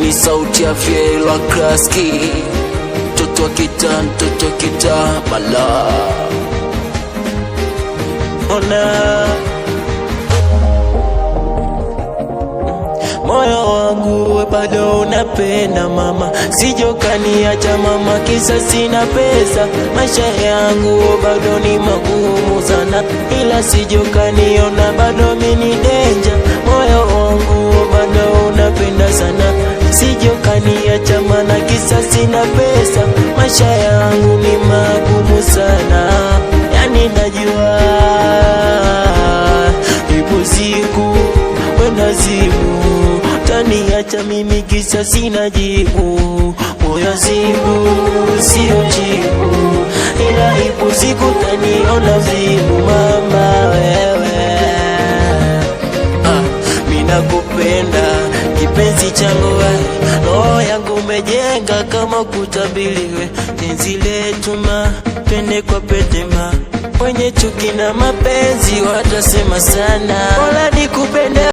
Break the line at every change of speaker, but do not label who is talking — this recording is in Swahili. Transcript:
Ni sauti ya Fiela Kraski, mtoto kita bala. Ona moyo wangu we bado unapenda mama, sijokaniacha mama kisa sina pesa. Maisha yangu bado ni magumu sana, ila sijokaniona bado mini danger. Moyo wangu bado unapenda sana, sijokaniacha mana kisa sina pesa. Maisha yangu ni magumu sana, yani najua ipo siku wenazimu taniacha mimi kisa sina jibu. Moyo zibu sio jibu, ila ipo siku taniona zibu mama wewe. Mina kupenda kipenzi changu wewe, roho yangu umejenga kama kutabiriwe. Tenzi letu pende kwa petema, wenye chuki na mapenzi watasema sana. Wala nikupende